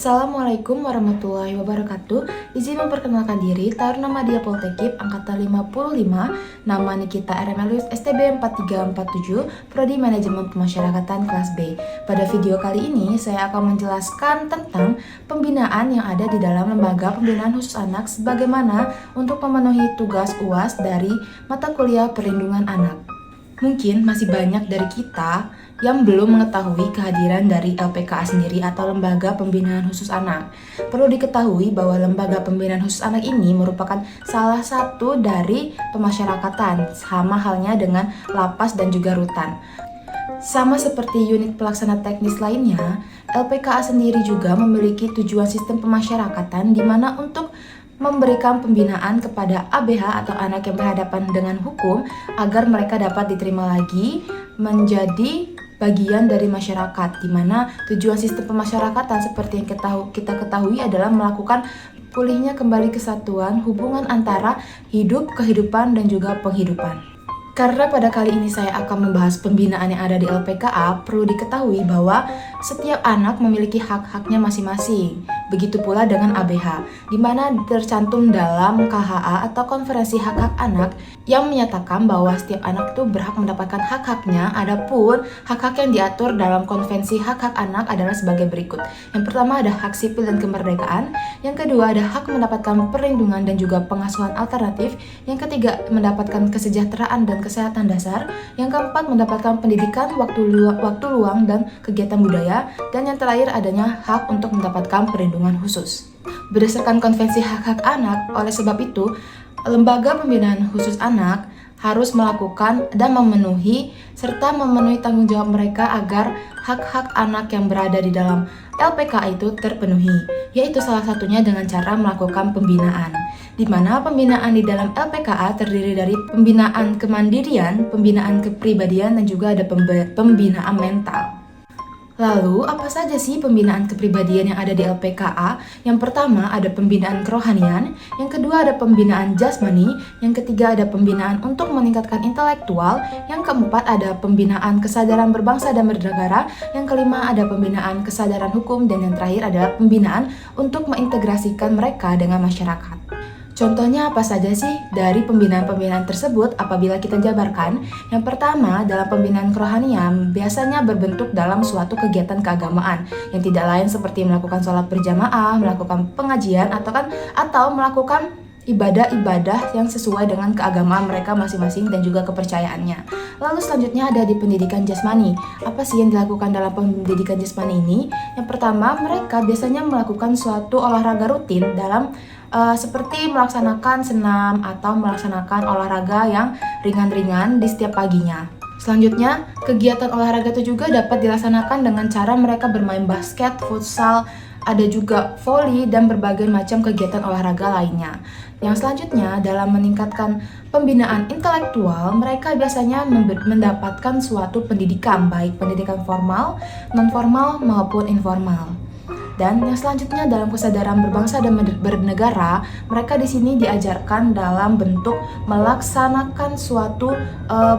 Assalamualaikum warahmatullahi wabarakatuh. Izin memperkenalkan diri, Taruna Madya Poltekip Angkatan 55, nama Nikita Eremelius STB 4347, Prodi Manajemen Pemasyarakatan kelas B. Pada video kali ini, saya akan menjelaskan tentang pembinaan yang ada di dalam Lembaga Pembinaan Khusus Anak sebagaimana untuk memenuhi tugas UAS dari mata kuliah Perlindungan Anak. Mungkin masih banyak dari kita yang belum mengetahui kehadiran dari LPKA sendiri atau Lembaga Pembinaan Khusus Anak. Perlu diketahui bahwa Lembaga Pembinaan Khusus Anak ini merupakan salah satu dari pemasyarakatan, sama halnya dengan lapas dan juga rutan. Sama seperti unit pelaksana teknis lainnya, LPKA sendiri juga memiliki tujuan sistem pemasyarakatan di mana untuk memberikan pembinaan kepada ABH atau anak yang berhadapan dengan hukum agar mereka dapat diterima lagi menjadi bagian dari masyarakat, di mana tujuan sistem pemasyarakatan seperti yang kita ketahui adalah melakukan pulihnya kembali kesatuan hubungan antara hidup, kehidupan, dan juga penghidupan. Karena pada kali ini saya akan membahas pembinaan yang ada di LPKA, perlu diketahui bahwa setiap anak memiliki hak-haknya masing-masing. Begitu pula dengan ABH, di mana tercantum dalam KHA atau Konferensi Hak-Hak Anak yang menyatakan bahwa setiap anak itu berhak mendapatkan hak-haknya. Adapun hak-hak yang diatur dalam Konvensi Hak-Hak Anak adalah sebagai berikut. Yang pertama ada hak sipil dan kemerdekaan, yang kedua ada hak mendapatkan perlindungan dan juga pengasuhan alternatif, yang ketiga mendapatkan kesejahteraan dan kesehatan dasar, yang keempat mendapatkan pendidikan, waktu luang dan kegiatan budaya, dan yang terakhir adanya hak untuk mendapatkan perlindungan khusus. Berdasarkan Konvensi Hak-Hak Anak, oleh sebab itu, Lembaga Pembinaan Khusus Anak harus melakukan dan memenuhi serta memenuhi tanggung jawab mereka agar hak-hak anak yang berada di dalam LPKA itu terpenuhi, yaitu salah satunya dengan cara melakukan pembinaan, di mana pembinaan di dalam LPKA terdiri dari pembinaan kemandirian, pembinaan kepribadian, dan juga ada pembinaan mental. Lalu, apa saja sih pembinaan kepribadian yang ada di LPKA? Yang pertama ada pembinaan kerohanian, yang kedua ada pembinaan jasmani, yang ketiga ada pembinaan untuk meningkatkan intelektual, yang keempat ada pembinaan kesadaran berbangsa dan bernegara, yang kelima ada pembinaan kesadaran hukum, dan yang terakhir adalah pembinaan untuk mengintegrasikan mereka dengan masyarakat. Contohnya apa saja sih dari pembinaan-pembinaan tersebut apabila kita jabarkan? Yang pertama, dalam pembinaan kerohanian biasanya berbentuk dalam suatu kegiatan keagamaan yang tidak lain seperti melakukan sholat berjamaah, melakukan pengajian, atau melakukan ibadah-ibadah yang sesuai dengan keagamaan mereka masing-masing dan juga kepercayaannya. Lalu selanjutnya ada di pendidikan jasmani. Apa sih yang dilakukan dalam pendidikan jasmani ini? Yang pertama, mereka biasanya melakukan suatu olahraga rutin dalam seperti melaksanakan senam atau melaksanakan olahraga yang ringan-ringan di setiap paginya. Selanjutnya, kegiatan olahraga itu juga dapat dilaksanakan dengan cara mereka bermain basket, futsal, ada juga voli, dan berbagai macam kegiatan olahraga lainnya. Yang selanjutnya, dalam meningkatkan pembinaan intelektual, mereka biasanya mendapatkan suatu pendidikan, baik pendidikan formal, non-formal, maupun informal. Dan yang selanjutnya dalam kesadaran berbangsa dan bernegara, mereka di sini diajarkan dalam bentuk melaksanakan suatu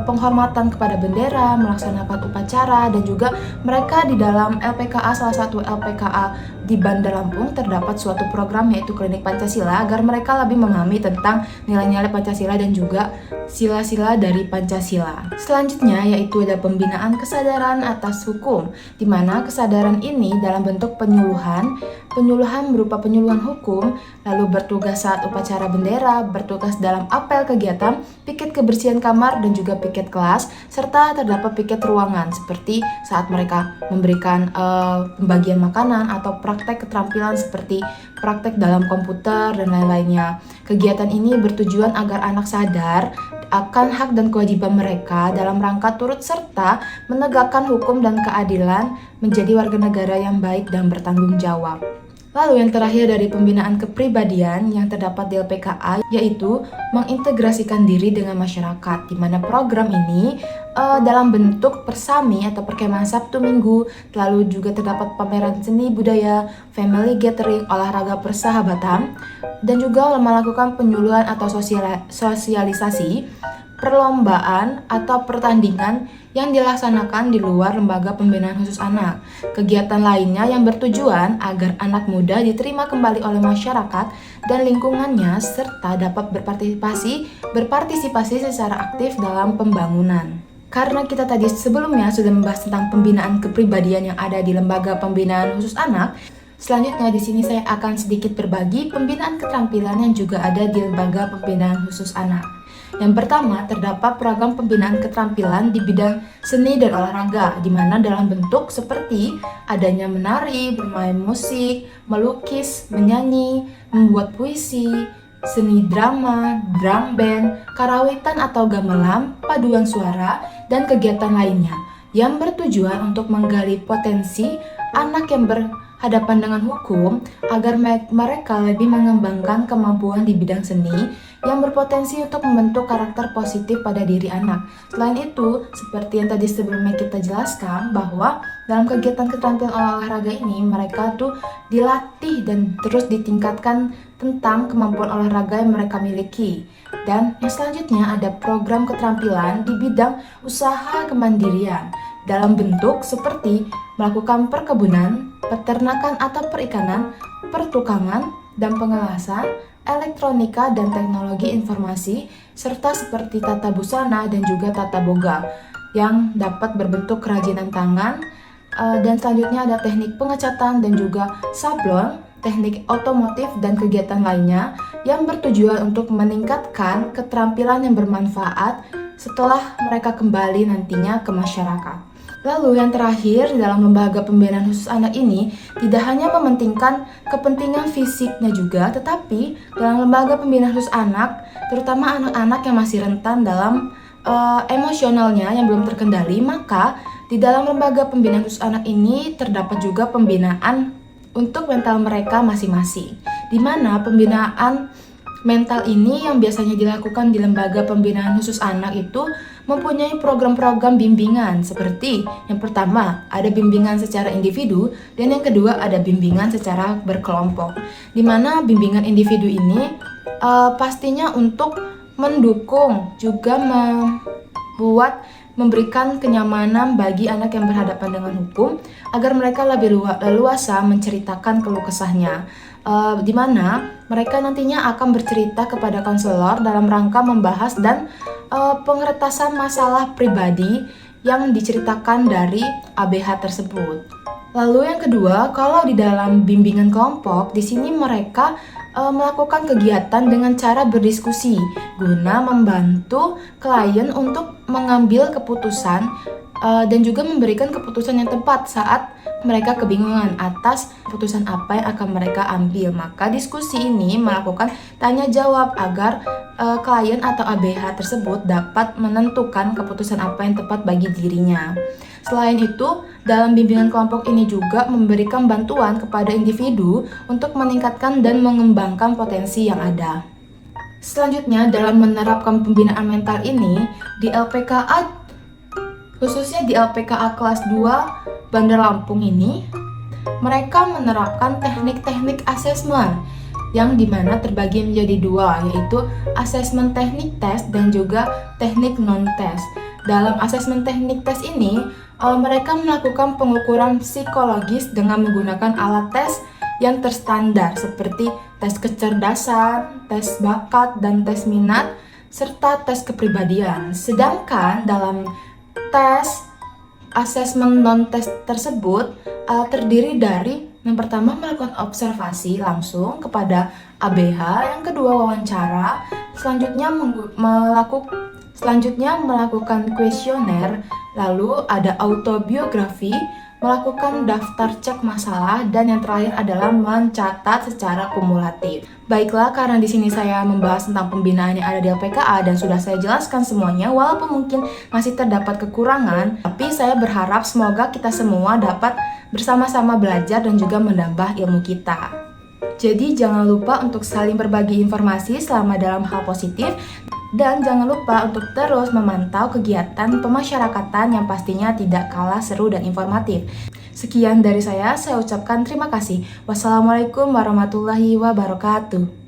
penghormatan kepada bendera, melaksanakan upacara, dan juga mereka di dalam LPKA, salah satu LPKA di Bandar Lampung terdapat suatu program yaitu Klinik Pancasila agar mereka lebih memahami tentang nilai-nilai Pancasila dan juga sila-sila dari Pancasila. Selanjutnya yaitu ada pembinaan kesadaran atas hukum, di mana kesadaran ini dalam bentuk penyuluhan berupa penyuluhan hukum, lalu bertugas saat upacara bendera, bertugas dalam apel kegiatan, piket kebersihan kamar dan juga piket kelas, serta terdapat piket ruangan seperti saat mereka memberikan pembagian makanan atau praktek keterampilan seperti praktek dalam komputer dan lain-lainnya. Kegiatan ini bertujuan agar anak sadar akan hak dan kewajiban mereka dalam rangka turut serta menegakkan hukum dan keadilan menjadi warga negara yang baik dan bertanggung jawab. Lalu yang terakhir dari pembinaan kepribadian yang terdapat di LPKA yaitu mengintegrasikan diri dengan masyarakat, di mana program ini dalam bentuk persami atau perkemahan Sabtu Minggu, lalu juga terdapat pameran seni budaya, family gathering, olahraga persahabatan, dan juga melakukan penyuluhan atau sosialisasi, perlombaan atau pertandingan yang dilaksanakan di luar lembaga pembinaan khusus anak. Kegiatan lainnya yang bertujuan agar anak muda diterima kembali oleh masyarakat dan lingkungannya serta dapat berpartisipasi secara aktif dalam pembangunan. Karena kita tadi sebelumnya sudah membahas tentang pembinaan kepribadian yang ada di lembaga pembinaan khusus anak, selanjutnya di sini saya akan sedikit berbagi pembinaan keterampilan yang juga ada di lembaga pembinaan khusus anak. Yang pertama, terdapat program pembinaan keterampilan di bidang seni dan olahraga, di mana dalam bentuk seperti adanya menari, bermain musik, melukis, menyanyi, membuat puisi, seni drama, drum band, karawitan atau gamelan, paduan suara, dan kegiatan lainnya yang bertujuan untuk menggali potensi anak yang berhadapan dengan hukum agar mereka lebih mengembangkan kemampuan di bidang seni yang berpotensi untuk membentuk karakter positif pada diri anak. Selain itu, seperti yang tadi sebelumnya kita jelaskan bahwa dalam kegiatan keterampilan olahraga ini mereka tuh dilatih dan terus ditingkatkan tentang kemampuan olahraga yang mereka miliki. Dan yang selanjutnya ada program keterampilan di bidang usaha kemandirian dalam bentuk seperti melakukan perkebunan, peternakan atau perikanan, pertukangan dan pengelasan, elektronika dan teknologi informasi, serta seperti tata busana dan juga tata boga yang dapat berbentuk kerajinan tangan. Dan selanjutnya ada teknik pengecatan dan juga sablon, teknik otomotif dan kegiatan lainnya yang bertujuan untuk meningkatkan keterampilan yang bermanfaat setelah mereka kembali nantinya ke masyarakat. Lalu yang terakhir, dalam lembaga pembinaan khusus anak ini tidak hanya mementingkan kepentingan fisiknya juga, tetapi dalam lembaga pembinaan khusus anak, terutama anak-anak yang masih rentan dalam emosionalnya yang belum terkendali, maka di dalam lembaga pembinaan khusus anak ini terdapat juga pembinaan untuk mental mereka masing-masing, di mana pembinaan mental ini yang biasanya dilakukan di lembaga pembinaan khusus anak itu mempunyai program-program bimbingan seperti yang pertama ada bimbingan secara individu dan yang kedua ada bimbingan secara berkelompok, di mana bimbingan individu ini pastinya untuk mendukung juga memberikan kenyamanan bagi anak yang berhadapan dengan hukum agar mereka lebih leluasa menceritakan keluh kesahnya, di mana mereka nantinya akan bercerita kepada konselor dalam rangka membahas dan pengertasan masalah pribadi yang diceritakan dari ABH tersebut. Lalu yang kedua, kalau di dalam bimbingan kelompok, di sini mereka melakukan kegiatan dengan cara berdiskusi guna membantu klien untuk mengambil keputusan dan juga memberikan keputusan yang tepat saat mereka kebingungan atas keputusan apa yang akan mereka ambil. Maka diskusi ini melakukan tanya jawab agar klien atau ABH tersebut dapat menentukan keputusan apa yang tepat bagi dirinya. Selain itu, dalam bimbingan kelompok ini juga memberikan bantuan kepada individu untuk meningkatkan dan mengembangkan potensi yang ada. Selanjutnya, dalam menerapkan pembinaan mental ini di LPKA, khususnya di LPKA kelas 2 Bandar Lampung ini, mereka menerapkan teknik-teknik asesmen yang dimana terbagi menjadi dua, yaitu asesmen teknik tes dan juga teknik non-tes. Dalam asesmen teknik tes ini, mereka melakukan pengukuran psikologis dengan menggunakan alat tes yang terstandar seperti tes kecerdasan, tes bakat, dan tes minat, serta tes kepribadian. Sedangkan dalam tes asesmen non-tes tersebut terdiri dari yang pertama melakukan observasi langsung kepada ABH, yang kedua wawancara, selanjutnya melakukan kuesioner, lalu ada autobiografi, melakukan daftar cek masalah, dan yang terakhir adalah mencatat secara kumulatif. Baiklah, karena di sini saya membahas tentang pembinaan yang ada di LPKA dan sudah saya jelaskan semuanya, walaupun mungkin masih terdapat kekurangan, tapi saya berharap semoga kita semua dapat bersama-sama belajar dan juga menambah ilmu kita. Jadi jangan lupa untuk saling berbagi informasi selama dalam hal positif Dan jangan lupa untuk terus memantau kegiatan pemasyarakatan yang pastinya tidak kalah seru dan informatif. Sekian dari saya ucapkan terima kasih. Wassalamualaikum warahmatullahi wabarakatuh.